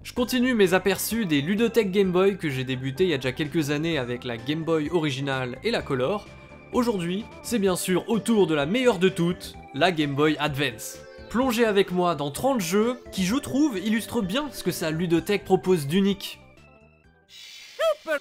Je continue mes aperçus des ludothèques Game Boy que j'ai débuté il y a déjà quelques années avec la Game Boy originale et la Color. Aujourd'hui, c'est bien sûr au tour de la meilleure de toutes, la Game Boy Advance. Plongez avec moi dans 30 jeux qui, je trouve, illustrent bien ce que sa ludothèque propose d'unique. Super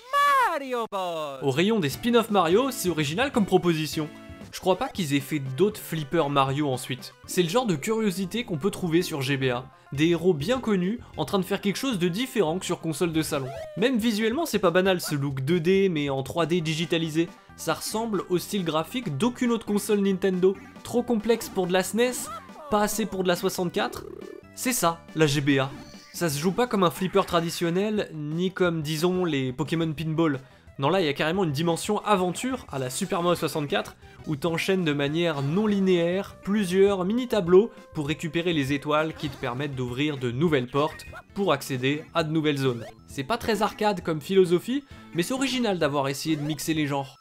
Mario Bros. Au rayon des spin-off Mario, c'est original comme proposition. Je crois pas qu'ils aient fait d'autres flippers Mario ensuite. C'est le genre de curiosité qu'on peut trouver sur GBA. Des héros bien connus en train de faire quelque chose de différent que sur console de salon. Même visuellement, c'est pas banal ce look 2D mais en 3D digitalisé. Ça ressemble au style graphique d'aucune autre console Nintendo. Trop complexe pour de la SNES, pas assez pour de la 64. C'est ça, la GBA. Ça se joue pas comme un flipper traditionnel, ni comme, disons, les Pokémon Pinball. Non, là, il y a carrément une dimension aventure à la Super Mario 64, où t'enchaînes de manière non linéaire plusieurs mini-tableaux pour récupérer les étoiles qui te permettent d'ouvrir de nouvelles portes pour accéder à de nouvelles zones. C'est pas très arcade comme philosophie, mais c'est original d'avoir essayé de mixer les genres.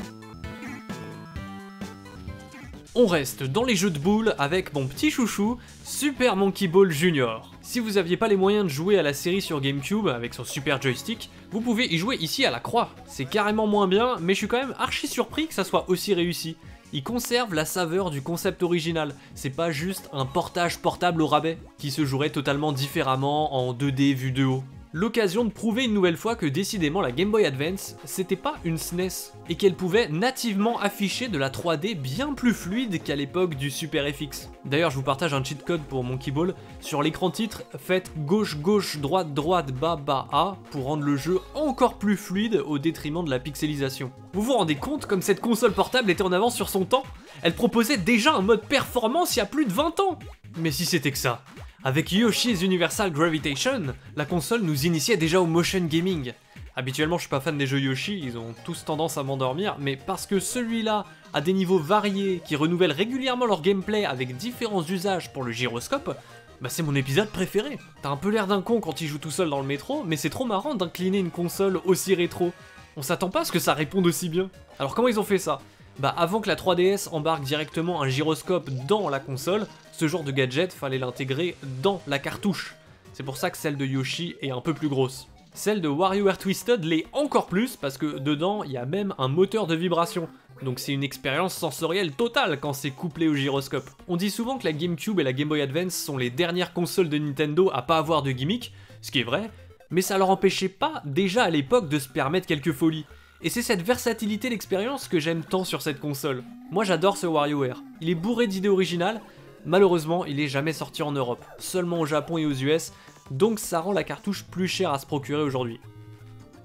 On reste dans les jeux de boules avec mon petit chouchou, Super Monkey Ball Jr. Si vous aviez pas les moyens de jouer à la série sur GameCube avec son super joystick, vous pouvez y jouer ici à la croix. C'est carrément moins bien, mais je suis quand même archi surpris que ça soit aussi réussi. Il conserve la saveur du concept original, c'est pas juste un portage portable au rabais, qui se jouerait totalement différemment en 2D vu de haut. L'occasion de prouver une nouvelle fois que décidément la Game Boy Advance, c'était pas une SNES, et qu'elle pouvait nativement afficher de la 3D bien plus fluide qu'à l'époque du Super FX. D'ailleurs, je vous partage un cheat code pour Monkey Ball. Sur l'écran titre, faites gauche-gauche, droite-droite, bas-bas-A pour rendre le jeu encore plus fluide au détriment de la pixelisation. Vous vous rendez compte comme cette console portable était en avance sur son temps? Elle proposait déjà un mode performance il y a plus de 20 ans! Mais si c'était que ça. Avec Yoshi's Universal Gravitation, la console nous initiait déjà au motion gaming. Habituellement, je suis pas fan des jeux Yoshi, ils ont tous tendance à m'endormir, mais parce que celui-là a des niveaux variés qui renouvellent régulièrement leur gameplay avec différents usages pour le gyroscope, bah c'est mon épisode préféré. T'as un peu l'air d'un con quand il joue tout seul dans le métro, mais c'est trop marrant d'incliner une console aussi rétro. On s'attend pas à ce que ça réponde aussi bien. Alors comment ils ont fait ça? Bah avant que la 3DS embarque directement un gyroscope dans la console, ce genre de gadget fallait l'intégrer dans la cartouche. C'est pour ça que celle de Yoshi est un peu plus grosse. Celle de WarioWare Twisted l'est encore plus parce que dedans il y a même un moteur de vibration. Donc c'est une expérience sensorielle totale quand c'est couplé au gyroscope. On dit souvent que la GameCube et la Game Boy Advance sont les dernières consoles de Nintendo à pas avoir de gimmick, ce qui est vrai, mais ça leur empêchait pas déjà à l'époque de se permettre quelques folies. Et c'est cette versatilité d'expérience que j'aime tant sur cette console. Moi j'adore ce WarioWare, il est bourré d'idées originales, malheureusement il est jamais sorti en Europe, seulement au Japon et aux US, donc ça rend la cartouche plus chère à se procurer aujourd'hui.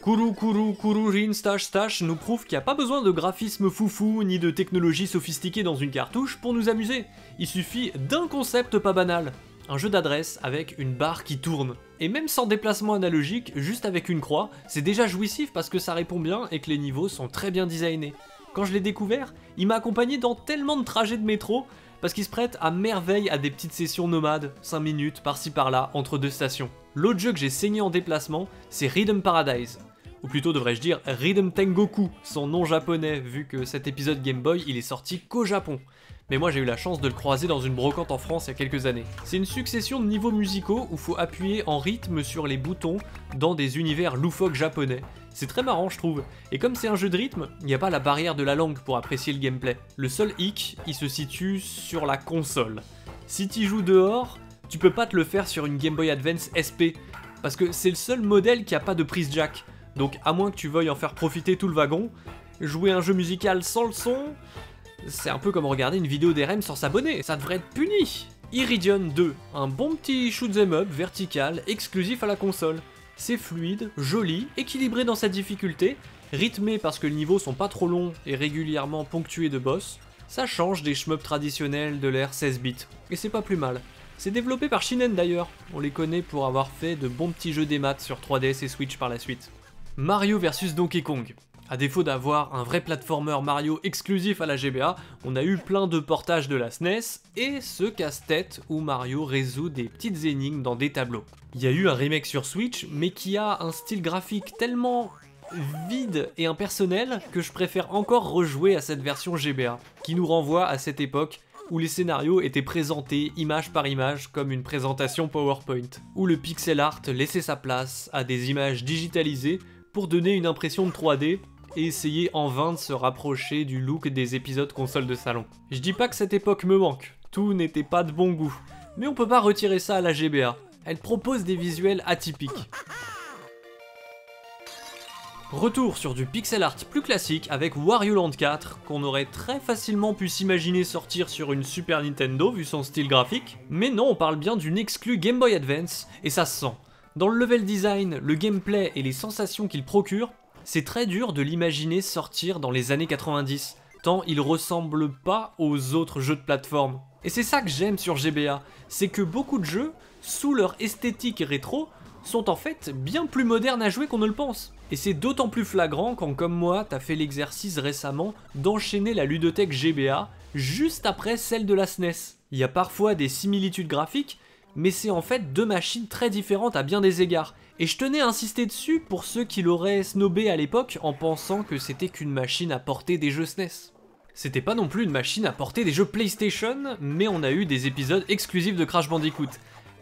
Kururin Stash Stash nous prouve qu'il n'y a pas besoin de graphisme foufou ni de technologie sophistiquée dans une cartouche pour nous amuser. Il suffit d'un concept pas banal. Un jeu d'adresse avec une barre qui tourne. Et même sans déplacement analogique, juste avec une croix, c'est déjà jouissif parce que ça répond bien et que les niveaux sont très bien designés. Quand je l'ai découvert, il m'a accompagné dans tellement de trajets de métro parce qu'il se prête à merveille à des petites sessions nomades, 5 minutes par-ci par-là, entre deux stations. L'autre jeu que j'ai saigné en déplacement, c'est Rhythm Paradise. Ou plutôt devrais-je dire Rhythm Tengoku, son nom japonais, vu que cet épisode Game Boy il est sorti qu'au Japon. Mais moi j'ai eu la chance de le croiser dans une brocante en France il y a quelques années. C'est une succession de niveaux musicaux où faut appuyer en rythme sur les boutons dans des univers loufoques japonais. C'est très marrant je trouve, et comme c'est un jeu de rythme, il n'y a pas la barrière de la langue pour apprécier le gameplay. Le seul hic, il se situe sur la console. Si tu joues dehors, tu peux pas te le faire sur une Game Boy Advance SP, parce que c'est le seul modèle qui a pas de prise jack. Donc à moins que tu veuilles en faire profiter tout le wagon, jouer un jeu musical sans le son, c'est un peu comme regarder une vidéo d'RM sans s'abonner, ça devrait être puni. Iridion 2, un bon petit shoot'em up vertical exclusif à la console. C'est fluide, joli, équilibré dans sa difficulté, rythmé parce que les niveaux sont pas trop longs et régulièrement ponctués de boss. Ça change des shmups traditionnels de l'ère 16 bits, et c'est pas plus mal. C'est développé par Shinen d'ailleurs, on les connaît pour avoir fait de bons petits jeux des maths sur 3DS et Switch par la suite. Mario vs Donkey Kong. À défaut d'avoir un vrai platformer Mario exclusif à la GBA, on a eu plein de portages de la SNES et ce casse-tête où Mario résout des petites énigmes dans des tableaux. Il y a eu un remake sur Switch, mais qui a un style graphique tellement vide et impersonnel que je préfère encore rejouer à cette version GBA, qui nous renvoie à cette époque où les scénarios étaient présentés image par image comme une présentation PowerPoint, où le pixel art laissait sa place à des images digitalisées pour donner une impression de 3D et essayer en vain de se rapprocher du look des épisodes console de salon. Je dis pas que cette époque me manque, tout n'était pas de bon goût, mais on peut pas retirer ça à la GBA, elle propose des visuels atypiques. Retour sur du pixel art plus classique avec Wario Land 4, qu'on aurait très facilement pu s'imaginer sortir sur une Super Nintendo vu son style graphique, mais non, on parle bien d'une exclue Game Boy Advance, et ça se sent. Dans le level design, le gameplay et les sensations qu'il procure, c'est très dur de l'imaginer sortir dans les années 90, tant il ressemble pas aux autres jeux de plateforme. Et c'est ça que j'aime sur GBA, c'est que beaucoup de jeux, sous leur esthétique rétro, sont en fait bien plus modernes à jouer qu'on ne le pense. Et c'est d'autant plus flagrant quand, comme moi, t'as fait l'exercice récemment d'enchaîner la ludothèque GBA juste après celle de la SNES. Il y a parfois des similitudes graphiques, mais c'est en fait deux machines très différentes à bien des égards. Et je tenais à insister dessus pour ceux qui l'auraient snobé à l'époque en pensant que c'était qu'une machine à porter des jeux SNES. C'était pas non plus une machine à porter des jeux PlayStation, mais on a eu des épisodes exclusifs de Crash Bandicoot.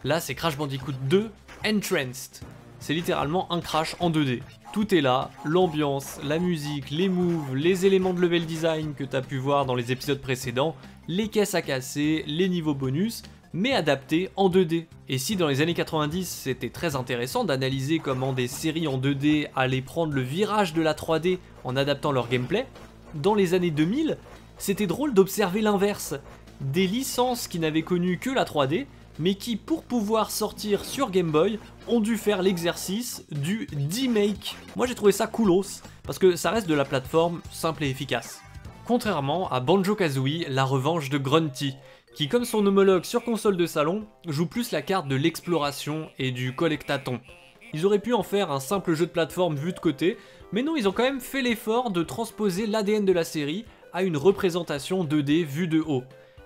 Là, c'est Crash Bandicoot 2 Entranced. C'est littéralement un Crash en 2D. Tout est là, l'ambiance, la musique, les moves, les éléments de level design que t'as pu voir dans les épisodes précédents, les caisses à casser, les niveaux bonus, mais adaptés en 2D. Et si dans les années 90 c'était très intéressant d'analyser comment des séries en 2D allaient prendre le virage de la 3D en adaptant leur gameplay, dans les années 2000, c'était drôle d'observer l'inverse. Des licences qui n'avaient connu que la 3D, mais qui, pour pouvoir sortir sur Game Boy, ont dû faire l'exercice du D-Make. Moi j'ai trouvé ça coolos, parce que ça reste de la plateforme simple et efficace. Contrairement à Banjo-Kazooie, la revanche de Grunty, qui comme son homologue sur console de salon, joue plus la carte de l'exploration et du collectathon. Ils auraient pu en faire un simple jeu de plateforme vu de côté, mais non, ils ont quand même fait l'effort de transposer l'ADN de la série à une représentation 2D vue de haut.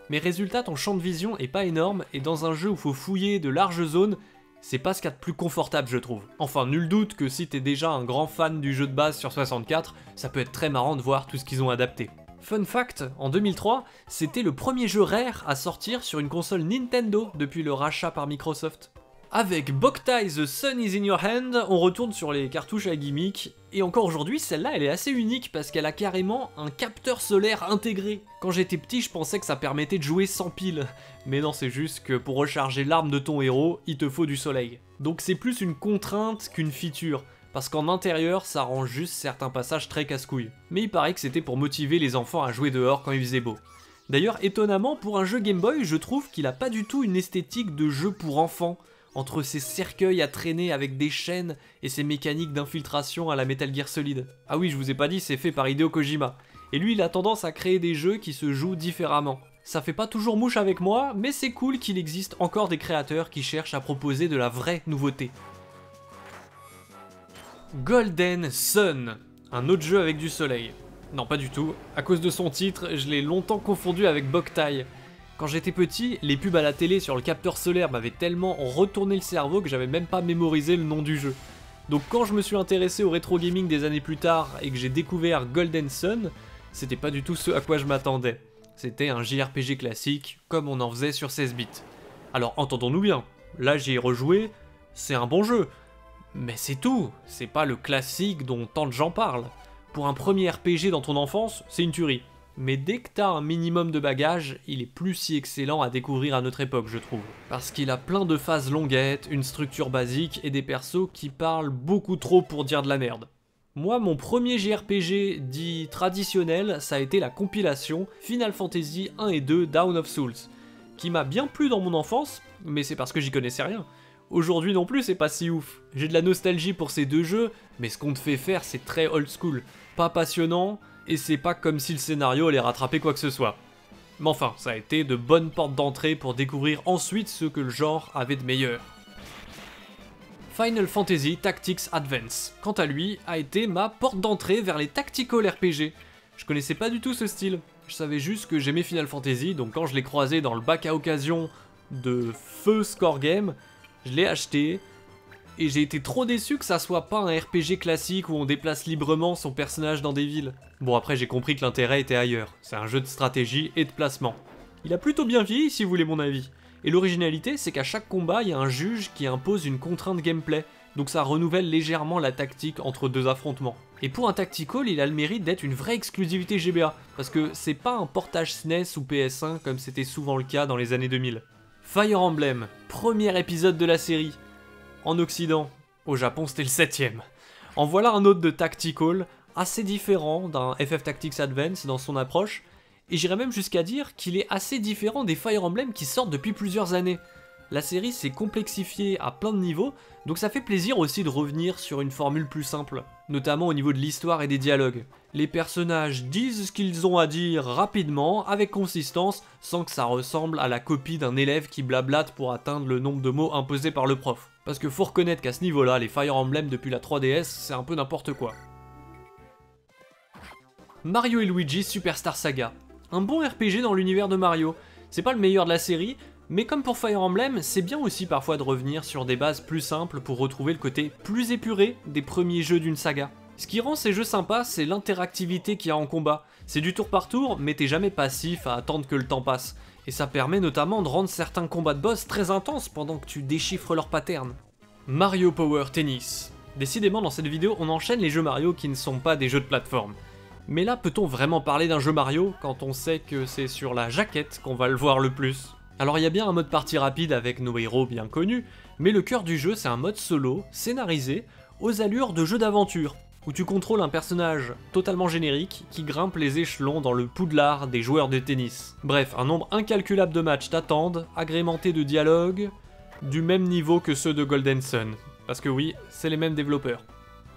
Mais résultat, ton champ de vision est pas énorme, et dans un jeu où faut fouiller de larges zones, c'est pas ce qu'il y a de plus confortable je trouve. Enfin, nul doute que si t'es déjà un grand fan du jeu de base sur 64, ça peut être très marrant de voir tout ce qu'ils ont adapté. Fun fact, en 2003, c'était le premier jeu Rare à sortir sur une console Nintendo depuis le rachat par Microsoft. Avec Boktai The Sun Is In Your Hand, on retourne sur les cartouches à gimmick, et encore aujourd'hui, celle-là elle est assez unique parce qu'elle a carrément un capteur solaire intégré. Quand j'étais petit, je pensais que ça permettait de jouer sans pile, mais non, c'est juste que pour recharger l'arme de ton héros, il te faut du soleil. Donc c'est plus une contrainte qu'une feature, parce qu'en intérieur, ça rend juste certains passages très casse-couilles. Mais il paraît que c'était pour motiver les enfants à jouer dehors quand il faisait beau. D'ailleurs, étonnamment, pour un jeu Game Boy, je trouve qu'il a pas du tout une esthétique de jeu pour enfants, entre ces cercueils à traîner avec des chaînes et ces mécaniques d'infiltration à la Metal Gear Solid. Ah oui, je vous ai pas dit, c'est fait par Hideo Kojima. Et lui, il a tendance à créer des jeux qui se jouent différemment. Ça fait pas toujours mouche avec moi, mais c'est cool qu'il existe encore des créateurs qui cherchent à proposer de la vraie nouveauté. Golden Sun, un autre jeu avec du soleil. Non, pas du tout. À cause de son titre, je l'ai longtemps confondu avec Boktai. Quand j'étais petit, les pubs à la télé sur le capteur solaire m'avaient tellement retourné le cerveau que j'avais même pas mémorisé le nom du jeu. Donc quand je me suis intéressé au rétro gaming des années plus tard et que j'ai découvert Golden Sun, c'était pas du tout ce à quoi je m'attendais. C'était un JRPG classique, comme on en faisait sur 16 bits. Alors entendons-nous bien, là j'y ai rejoué, c'est un bon jeu. Mais c'est tout, c'est pas le classique dont tant de gens parlent. Pour un premier RPG dans ton enfance, c'est une tuerie. Mais dès que t'as un minimum de bagages, il est plus si excellent à découvrir à notre époque, je trouve. Parce qu'il a plein de phases longuettes, une structure basique et des persos qui parlent beaucoup trop pour dire de la merde. Moi, mon premier JRPG dit traditionnel, ça a été la compilation Final Fantasy 1 et 2 Dawn of Souls, qui m'a bien plu dans mon enfance, mais c'est parce que j'y connaissais rien. Aujourd'hui non plus, c'est pas si ouf. J'ai de la nostalgie pour ces deux jeux, mais ce qu'on te fait faire, c'est très old school. Pas passionnant, et c'est pas comme si le scénario allait rattraper quoi que ce soit. Mais enfin, ça a été de bonnes portes d'entrée pour découvrir ensuite ce que le genre avait de meilleur. Final Fantasy Tactics Advance, quant à lui, a été ma porte d'entrée vers les tactical RPG. Je connaissais pas du tout ce style, je savais juste que j'aimais Final Fantasy, donc quand je l'ai croisé dans le bac à occasion de Feu Score Game, je l'ai acheté, et j'ai été trop déçu que ça soit pas un RPG classique où on déplace librement son personnage dans des villes. Bon après j'ai compris que l'intérêt était ailleurs, c'est un jeu de stratégie et de placement. Il a plutôt bien vieilli si vous voulez mon avis. Et l'originalité, c'est qu'à chaque combat, il y a un juge qui impose une contrainte gameplay, donc ça renouvelle légèrement la tactique entre deux affrontements. Et pour un tactical, il a le mérite d'être une vraie exclusivité GBA, parce que c'est pas un portage SNES ou PS1 comme c'était souvent le cas dans les années 2000. Fire Emblem, premier épisode de la série. En Occident, au Japon c'était le 7ème. En voilà un autre de tactical, assez différent d'un FF Tactics Advance dans son approche, et j'irais même jusqu'à dire qu'il est assez différent des Fire Emblem qui sortent depuis plusieurs années. La série s'est complexifiée à plein de niveaux, donc ça fait plaisir aussi de revenir sur une formule plus simple, notamment au niveau de l'histoire et des dialogues. Les personnages disent ce qu'ils ont à dire rapidement, avec consistance, sans que ça ressemble à la copie d'un élève qui blablate pour atteindre le nombre de mots imposé par le prof. Parce que faut reconnaître qu'à ce niveau-là, les Fire Emblem depuis la 3DS, c'est un peu n'importe quoi. Mario et Luigi Superstar Saga. Un bon RPG dans l'univers de Mario. C'est pas le meilleur de la série, mais comme pour Fire Emblem, c'est bien aussi parfois de revenir sur des bases plus simples pour retrouver le côté plus épuré des premiers jeux d'une saga. Ce qui rend ces jeux sympas, c'est l'interactivité qu'il y a en combat. C'est du tour par tour, mais t'es jamais passif à attendre que le temps passe. Et ça permet notamment de rendre certains combats de boss très intenses pendant que tu déchiffres leurs patterns. Mario Power Tennis. Décidément dans cette vidéo, on enchaîne les jeux Mario qui ne sont pas des jeux de plateforme. Mais là, peut-on vraiment parler d'un jeu Mario quand on sait que c'est sur la jaquette qu'on va le voir le plus ? Alors il y a bien un mode partie rapide avec nos héros bien connus, mais le cœur du jeu c'est un mode solo, scénarisé, aux allures de jeu d'aventure, où tu contrôles un personnage totalement générique qui grimpe les échelons dans le poudlard des joueurs de tennis. Bref, un nombre incalculable de matchs t'attendent, agrémentés de dialogues, du même niveau que ceux de Golden Sun. Parce que oui, c'est les mêmes développeurs.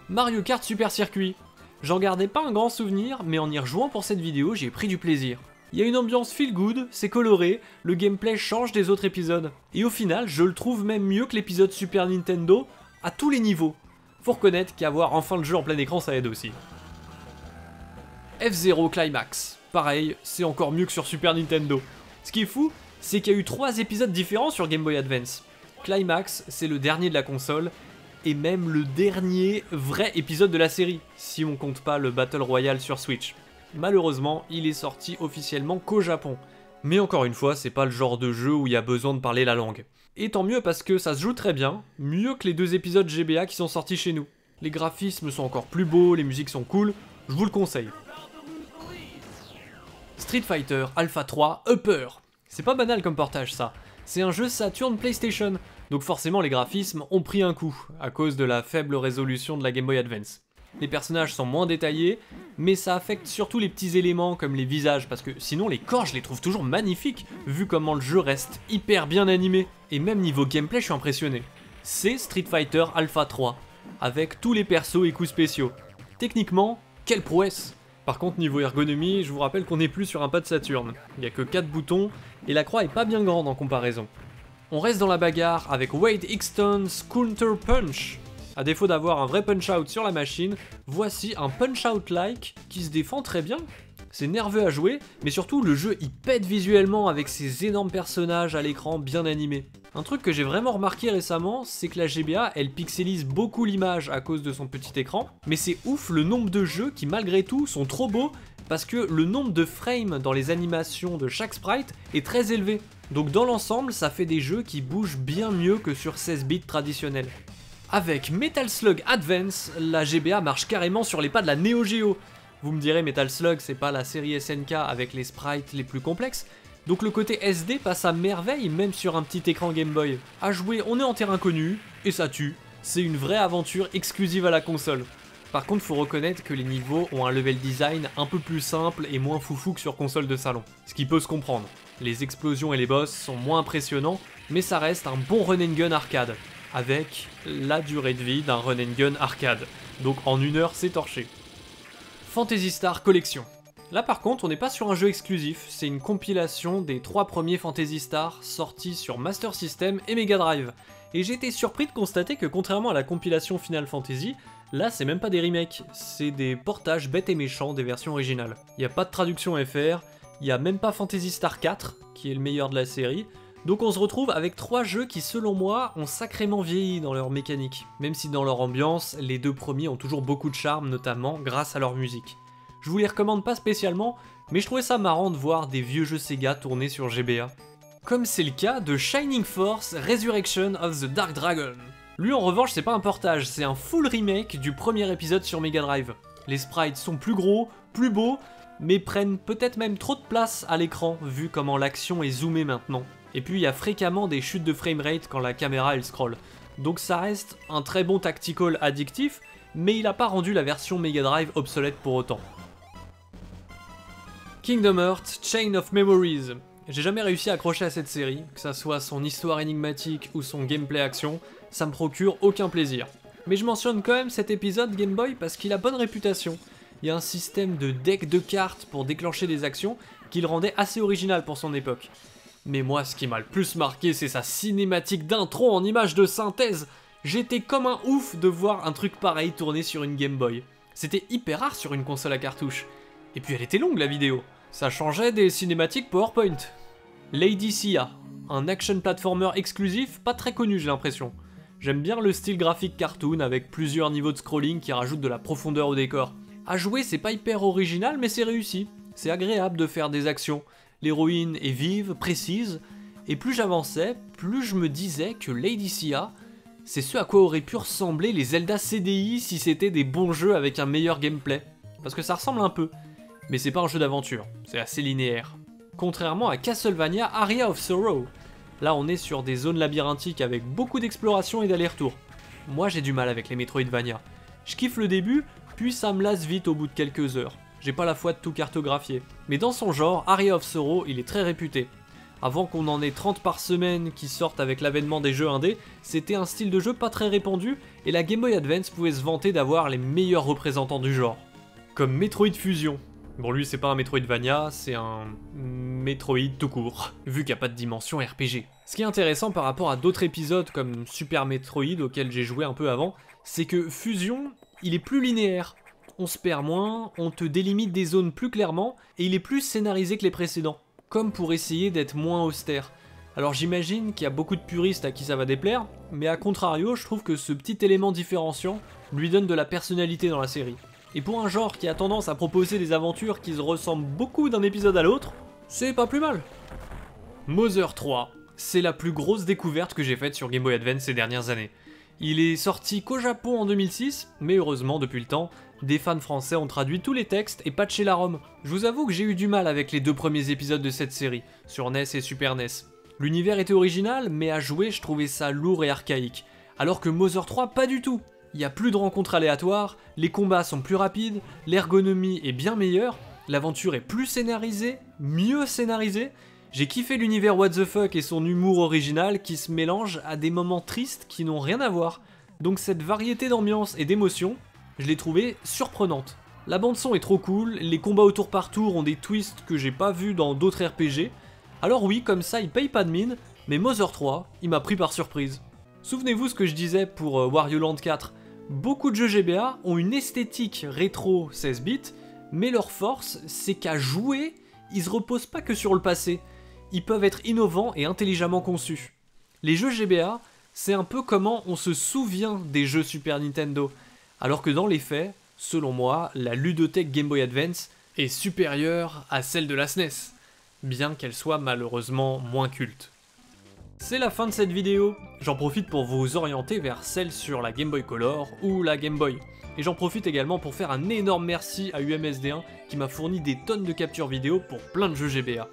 Mario Kart Super Circuit. J'en gardais pas un grand souvenir, mais en y rejouant pour cette vidéo, j'ai pris du plaisir. Il y a une ambiance feel good, c'est coloré, le gameplay change des autres épisodes. Et au final, je le trouve même mieux que l'épisode Super Nintendo, à tous les niveaux. Faut reconnaître qu'avoir enfin le jeu en plein écran, ça aide aussi. F-Zero Climax. Pareil, c'est encore mieux que sur Super Nintendo. Ce qui est fou, c'est qu'il y a eu 3 épisodes différents sur Game Boy Advance. Climax, c'est le dernier de la console, et même le dernier vrai épisode de la série, si on compte pas le Battle Royale sur Switch. Malheureusement, il est sorti officiellement qu'au Japon. Mais encore une fois, c'est pas le genre de jeu où il y a besoin de parler la langue. Et tant mieux parce que ça se joue très bien, mieux que les 2 épisodes GBA qui sont sortis chez nous. Les graphismes sont encore plus beaux, les musiques sont cool, je vous le conseille. Street Fighter Alpha 3 Upper. C'est pas banal comme portage ça. C'est un jeu Saturn PlayStation, donc forcément les graphismes ont pris un coup, à cause de la faible résolution de la Game Boy Advance. Les personnages sont moins détaillés, mais ça affecte surtout les petits éléments comme les visages, parce que sinon les corps je les trouve toujours magnifiques, vu comment le jeu reste hyper bien animé. Et même niveau gameplay je suis impressionné. C'est Street Fighter Alpha 3, avec tous les persos et coups spéciaux. Techniquement, quelle prouesse! Par contre niveau ergonomie, je vous rappelle qu'on n'est plus sur un pad Saturn. Il n'y a que 4 boutons, et la croix est pas bien grande en comparaison. On reste dans la bagarre avec Wade Ixton's Counter Punch. A défaut d'avoir un vrai punch-out sur la machine, voici un punch-out-like qui se défend très bien. C'est nerveux à jouer, mais surtout le jeu il pète visuellement avec ses énormes personnages à l'écran bien animés. Un truc que j'ai vraiment remarqué récemment, c'est que la GBA elle pixelise beaucoup l'image à cause de son petit écran, mais c'est ouf le nombre de jeux qui malgré tout sont trop beaux, parce que le nombre de frames dans les animations de chaque sprite est très élevé. Donc dans l'ensemble, ça fait des jeux qui bougent bien mieux que sur 16 bits traditionnels. Avec Metal Slug Advance, la GBA marche carrément sur les pas de la Neo Geo. Vous me direz, Metal Slug, c'est pas la série SNK avec les sprites les plus complexes, donc le côté SD passe à merveille même sur un petit écran Game Boy. À jouer, on est en terrain connu, et ça tue. C'est une vraie aventure exclusive à la console. Par contre, faut reconnaître que les niveaux ont un level design un peu plus simple et moins foufou que sur console de salon. Ce qui peut se comprendre. Les explosions et les boss sont moins impressionnants, mais ça reste un bon run and gun arcade, avec la durée de vie d'un run and gun arcade. Donc en 1 heure, c'est torché. Phantasy Star Collection. Là par contre, on n'est pas sur un jeu exclusif, c'est une compilation des 3 premiers Phantasy Star sortis sur Master System et Mega Drive. Et j'ai été surpris de constater que contrairement à la compilation Final Fantasy, là c'est même pas des remakes, c'est des portages bêtes et méchants des versions originales. Il n'y a pas de traduction FR, il n'y a même pas Phantasy Star 4, qui est le meilleur de la série, donc on se retrouve avec 3 jeux qui selon moi ont sacrément vieilli dans leur mécanique, même si dans leur ambiance, les 2 premiers ont toujours beaucoup de charme, notamment grâce à leur musique. Je vous les recommande pas spécialement, mais je trouvais ça marrant de voir des vieux jeux Sega tournés sur GBA. Comme c'est le cas de Shining Force Resurrection of the Dark Dragon. Lui en revanche c'est pas un portage, c'est un full remake du premier épisode sur Mega Drive. Les sprites sont plus gros, plus beaux, mais prennent peut-être même trop de place à l'écran vu comment l'action est zoomée maintenant. Et puis il y a fréquemment des chutes de framerate quand la caméra elle scrolle. Donc ça reste un très bon tactical addictif, mais il a pas rendu la version Mega Drive obsolète pour autant. Kingdom Hearts Chain of Memories. J'ai jamais réussi à accrocher à cette série, que ça soit son histoire énigmatique ou son gameplay action, ça me procure aucun plaisir. Mais je mentionne quand même cet épisode Game Boy parce qu'il a bonne réputation. Il y a un système de deck de cartes pour déclencher des actions qui le rendait assez original pour son époque. Mais moi ce qui m'a le plus marqué c'est sa cinématique d'intro en images de synthèse. J'étais comme un ouf de voir un truc pareil tourner sur une Game Boy. C'était hyper rare sur une console à cartouche. Et puis elle était longue la vidéo. Ça changeait des cinématiques PowerPoint. Lady Sia, un action platformer exclusif pas très connu j'ai l'impression. J'aime bien le style graphique cartoon avec plusieurs niveaux de scrolling qui rajoutent de la profondeur au décor. À jouer c'est pas hyper original mais c'est réussi. C'est agréable de faire des actions. L'héroïne est vive, précise, et plus j'avançais, plus je me disais que Lady Sia, c'est ce à quoi auraient pu ressembler les Zelda CDI si c'était des bons jeux avec un meilleur gameplay. Parce que ça ressemble un peu. Mais c'est pas un jeu d'aventure, c'est assez linéaire. Contrairement à Castlevania Aria of Sorrow. Là on est sur des zones labyrinthiques avec beaucoup d'exploration et d'aller-retour. Moi j'ai du mal avec les Metroidvania. Je kiffe le début, puis ça me lasse vite au bout de quelques heures. J'ai pas la foi de tout cartographier. Mais dans son genre, Aria of Sorrow il est très réputé. Avant qu'on en ait 30 par semaine qui sortent avec l'avènement des jeux indés, c'était un style de jeu pas très répandu et la Game Boy Advance pouvait se vanter d'avoir les meilleurs représentants du genre. Comme Metroid Fusion. Bon lui c'est pas un Metroidvania, c'est un Metroid tout court, vu qu'il n'y a pas de dimension RPG. Ce qui est intéressant par rapport à d'autres épisodes comme Super Metroid auxquels j'ai joué un peu avant, c'est que Fusion, il est plus linéaire. On se perd moins, on te délimite des zones plus clairement, et il est plus scénarisé que les précédents, comme pour essayer d'être moins austère. Alors j'imagine qu'il y a beaucoup de puristes à qui ça va déplaire, mais à contrario, je trouve que ce petit élément différenciant lui donne de la personnalité dans la série. Et pour un genre qui a tendance à proposer des aventures qui se ressemblent beaucoup d'un épisode à l'autre, c'est pas plus mal. Mother 3, c'est la plus grosse découverte que j'ai faite sur Game Boy Advance ces dernières années. Il est sorti qu'au Japon en 2006, mais heureusement depuis le temps, des fans français ont traduit tous les textes et patché la ROM. Je vous avoue que j'ai eu du mal avec les deux premiers épisodes de cette série, sur NES et Super NES. L'univers était original, mais à jouer je trouvais ça lourd et archaïque, alors que Mother 3 pas du tout. Il y a plus de rencontres aléatoires, les combats sont plus rapides, l'ergonomie est bien meilleure, l'aventure est plus scénarisée, mieux scénarisée. J'ai kiffé l'univers what the fuck et son humour original qui se mélange à des moments tristes qui n'ont rien à voir. Donc cette variété d'ambiance et d'émotions, je l'ai trouvée surprenante. La bande son est trop cool, les combats au tour par tour ont des twists que j'ai pas vus dans d'autres RPG. Alors oui, comme ça il paye pas de mine, mais Mother 3, il m'a pris par surprise. Souvenez-vous ce que je disais pour Wario Land 4. Beaucoup de jeux GBA ont une esthétique rétro 16 bits, mais leur force, c'est qu'à jouer, ils se reposent pas que sur le passé. Ils peuvent être innovants et intelligemment conçus. Les jeux GBA, c'est un peu comment on se souvient des jeux Super Nintendo, alors que dans les faits, selon moi, la ludothèque Game Boy Advance est supérieure à celle de la SNES, bien qu'elle soit malheureusement moins culte. C'est la fin de cette vidéo, j'en profite pour vous orienter vers celle sur la Game Boy Color ou la Game Boy. Et j'en profite également pour faire un énorme merci à UMSD1 qui m'a fourni des tonnes de captures vidéo pour plein de jeux GBA.